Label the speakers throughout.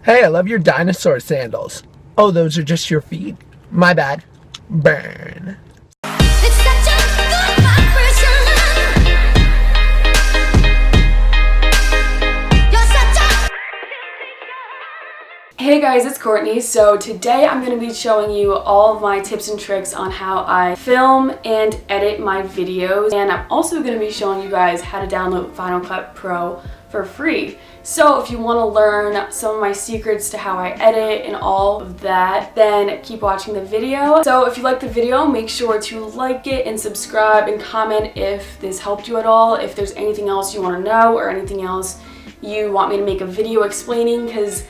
Speaker 1: Hey, I love your dinosaur sandals. Oh, those are just your feet? My bad. Burn.
Speaker 2: It's such a good vibration. You're such a
Speaker 3: Hey guys, it's Courtney. So today I'm going to be showing you all of my tips and tricks on how I film and edit my videos. And I'm also going to be showing you guys how to download Final Cut Pro for free. So if you want to learn some of my secrets to how I edit and all of that, then keep watching the video. So if you like the video, make sure to like it and subscribe and comment if this helped you at all. If there's anything else you want to know or anything else you want me to make a video explaining, because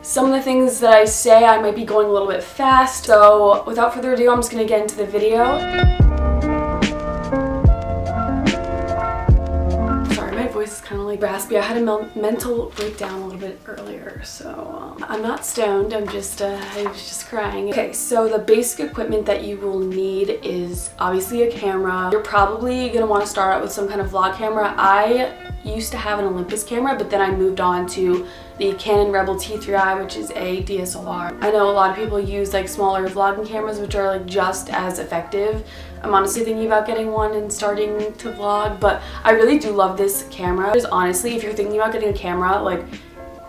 Speaker 3: some of the things that I say I might be going a little bit fast. So without further ado, I'm just going to get into the video. My voice is kind of like raspy. I had a mental breakdown a little bit earlier, so I'm not stoned. I was just crying. Okay, so the basic equipment that you will need is obviously a camera. You're probably gonna want to start out with some kind of vlog camera. I used to have an Olympus camera, but then I moved on to the Canon Rebel T3i, which is a DSLR. I know a lot of people use like smaller vlogging cameras, which are like just as effective. I'm honestly thinking about getting one and starting to vlog, but I really do love this camera. Because honestly, if you're thinking about getting a camera, like,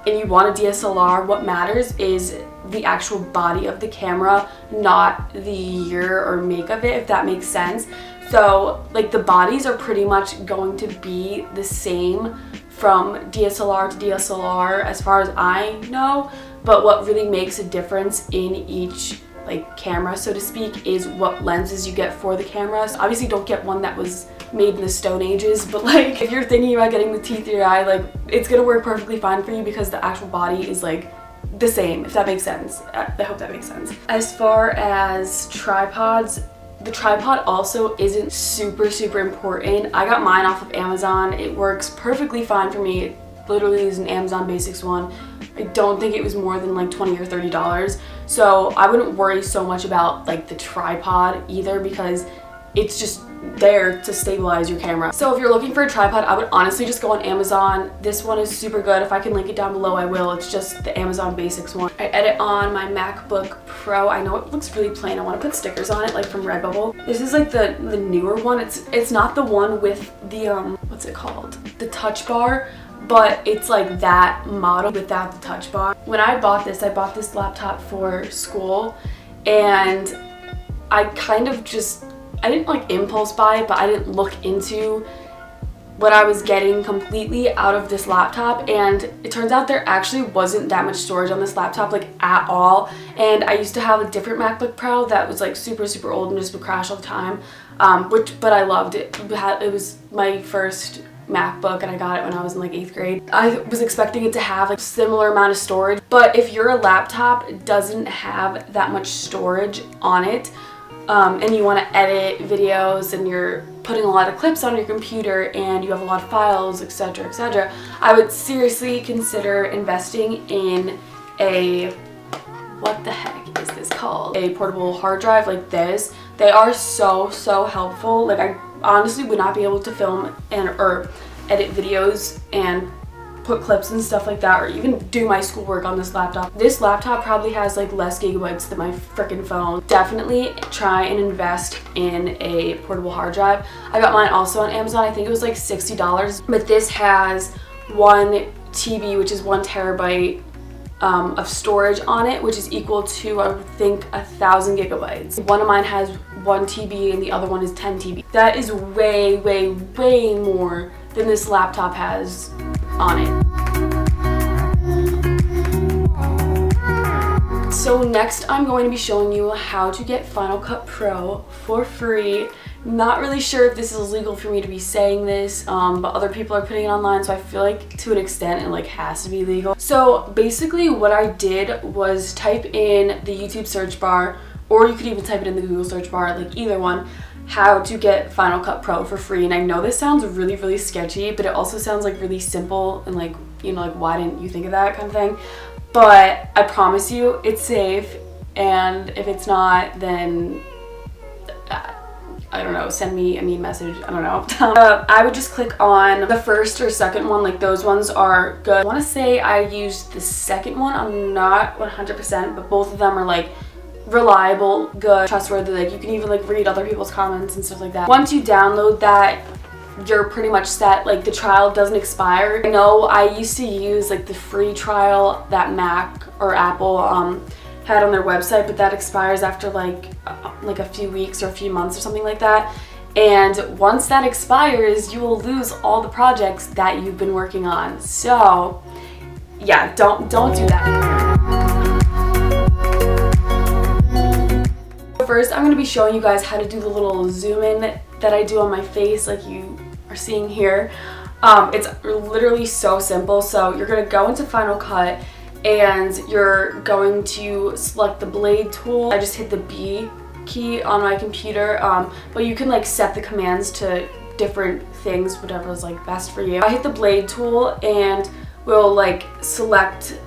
Speaker 3: and you want a DSLR, what matters is the actual body of the camera, not the year or make of it, if that makes sense. So like the bodies are pretty much going to be the same from DSLR to DSLR as far as I know, but what really makes a difference in each like camera, so to speak, is what lenses you get for the camera. So obviously don't get one that was made in the Stone Ages, but like if you're thinking about getting the T3i, like it's gonna work perfectly fine for you because the actual body is like the same, if that makes sense. I hope that makes sense. As far as tripods, the tripod also isn't super important. I got mine off of Amazon. It works perfectly fine for me. It literally is an Amazon Basics one. I don't think it was more than like $20 or $30. So I wouldn't worry so much about like the tripod either, because it's just there to stabilize your camera. So if you're looking for a tripod, I would honestly just go on Amazon. This one is super good. If I can link it down below, I will. It's just the Amazon Basics one. I edit on my MacBook Pro. I know it looks really plain. I want to put stickers on it, like from Redbubble. This is like the newer one. It's not the one with the what's it called? The touch bar, but it's like that model without the touch bar. When I bought this laptop for school, and I kind of just, I didn't like impulse buy it, but I didn't look into what I was getting completely out of this laptop, and it turns out there actually wasn't that much storage on this laptop, like at all. And I used to have a different MacBook Pro that was like super old and just would crash all the time, but I loved it. It was my first MacBook and I got it when I was in like 8th grade. I was expecting it to have like a similar amount of storage, but if your laptop doesn't have that much storage on it, and you want to edit videos and you're putting a lot of clips on your computer and you have a lot of files, etc., I would seriously consider investing in a, what the heck is this called? A portable hard drive like this. They are so helpful. Like I honestly would not be able to film or edit videos and put clips and stuff like that, or even do my schoolwork on this laptop. This laptop probably has like less gigabytes than my freaking phone. Definitely try and invest in a portable hard drive. I got mine also on Amazon. I think it was like $60, but this has 1 TB, which is 1 terabyte of storage on it, which is equal to, I think, 1,000 gigabytes. One of mine has 1 TB and the other one is 10 TB. That is way more than this laptop has on it. So next I'm going to be showing you how to get Final Cut Pro for free. Not really sure if this is legal for me to be saying this, but other people are putting it online, so I feel like to an extent it like has to be legal. So basically what I did was type in the YouTube search bar, or you could even type it in the Google search bar, like either one, how to get Final Cut Pro for free. And I know this sounds really sketchy, but it also sounds like really simple and like, you know, like why didn't you think of that kind of thing? But I promise you it's safe, and if it's not, then I don't know, send me a mean message, I don't know. I would just click on the first or second one, like those ones are good. I want to say I used the second one, I'm not 100%, but both of them are like reliable, good, trustworthy, like you can even like read other people's comments and stuff like that. Once you download that, you're pretty much set, like the trial doesn't expire. I know I used to use like the free trial that Mac or Apple had on their website, but that expires after like a few weeks or a few months or something like that. And once that expires, you will lose all the projects that you've been working on. So yeah, don't do that. First, I'm going to be showing you guys how to do the little zoom in that I do on my face, like you are seeing here. It's literally so simple. So you're going to go into Final Cut and you're going to select the blade tool. I just hit the B key on my computer, but you can like set the commands to different things, whatever is like best for you. I hit the blade tool and we'll like select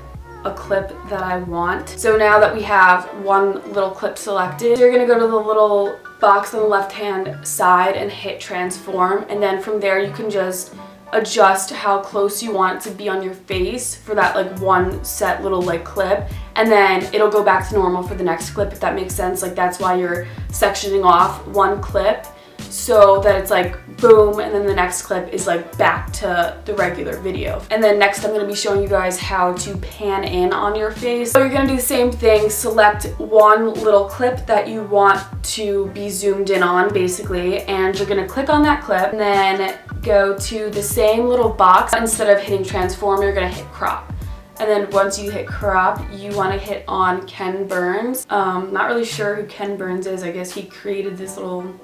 Speaker 3: a clip that I want. So now that we have one little clip selected, you're gonna go to the little box on the left hand side and hit transform, and then from there you can just adjust how close you want it to be on your face for that like one set little like clip, and then it'll go back to normal for the next clip, if that makes sense. Like that's why you're sectioning off one clip so that it's like boom, and then the next clip is like back to the regular video. And then next I'm going to be showing you guys how to pan in on your face. So you're going to do the same thing, select one little clip that you want to be zoomed in on basically, and you're going to click on that clip and then go to the same little box. Instead of hitting transform, you're going to hit crop. And then once you hit crop, you want to hit on Ken Burns. Not really sure who Ken Burns is. I guess he created this little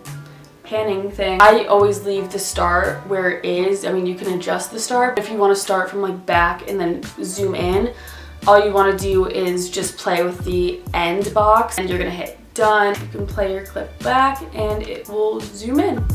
Speaker 3: panning thing. I always leave the start where it is. I mean, you can adjust the start. If you want to start from like back and then zoom in, all you want to do is just play with the end box and you're going to hit done. You can play your clip back and it will zoom in.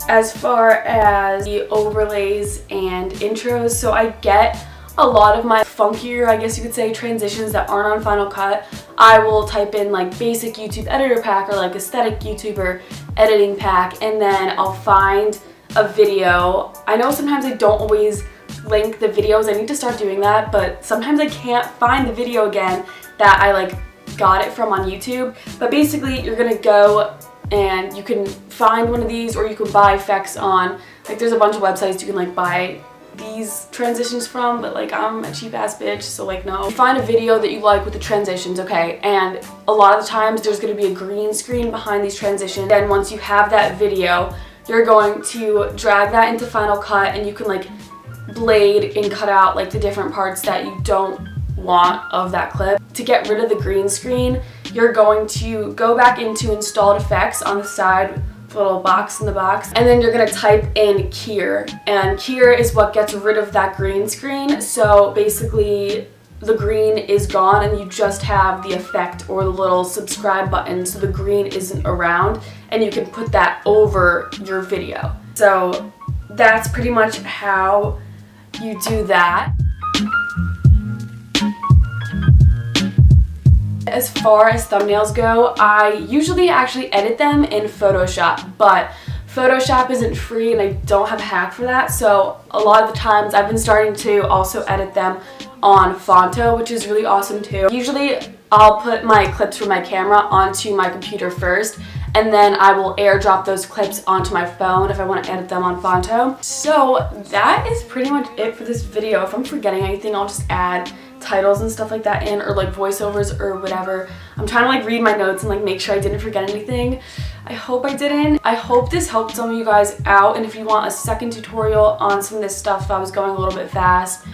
Speaker 3: As far as the overlays and intros, so I get a lot of my funkier, I guess you could say, transitions that aren't on Final Cut. I will type in like basic YouTube editor pack or like aesthetic YouTuber editing pack, and then I'll find a video. I know sometimes I don't always link the videos. I need to start doing that, but sometimes I can't find the video again that I like got it from on YouTube. But basically you're gonna go and you can find one of these, or you can buy effects on, like there's a bunch of websites you can like buy these transitions from, but like I'm a cheap ass bitch, so like no. Find a video that you like with the transitions, okay, and a lot of the times there's going to be a green screen behind these transitions. Then once you have that video, you're going to drag that into Final Cut and you can like blade and cut out like the different parts that you don't want of that clip. To get rid of the green screen, you're going to go back into installed effects on the side, little box in the box, and then you're going to type in Keyer, and Keyer is what gets rid of that green screen. So basically the green is gone and you just have the effect or the little subscribe button, so the green isn't around, and you can put that over your video. So that's pretty much how you do that. As far as thumbnails go, I usually actually edit them in Photoshop, but Photoshop isn't free and I don't have a hack for that, so a lot of the times I've been starting to also edit them on Fonto, which is really awesome too. Usually I'll put my clips from my camera onto my computer first, and then I will airdrop those clips onto my phone if I want to edit them on Fonto. So that is pretty much it for this video. If I'm forgetting anything, I'll just add titles and stuff like that in, or like voiceovers or whatever. I'm trying to like read my notes and like make sure I didn't forget anything. I hope I didn't. I hope this helped some of you guys out, and if you want a second tutorial on some of this stuff, if I was going a little bit fast,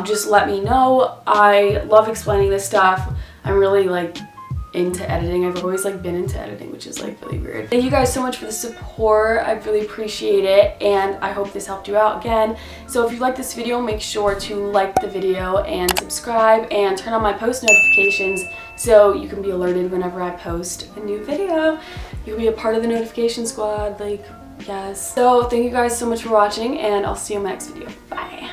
Speaker 3: just let me know. I love explaining this stuff. I'm really like into editing. I've always like been into editing, which is like really weird. Thank you guys so much for the support. I really appreciate it, and I hope this helped you out again. So if you like this video, make sure to like the video and subscribe and turn on my post notifications so you can be alerted whenever I post a new video. You can be a part of the notification squad, like, yes. So thank you guys so much for watching, and I'll see you in my next video. Bye.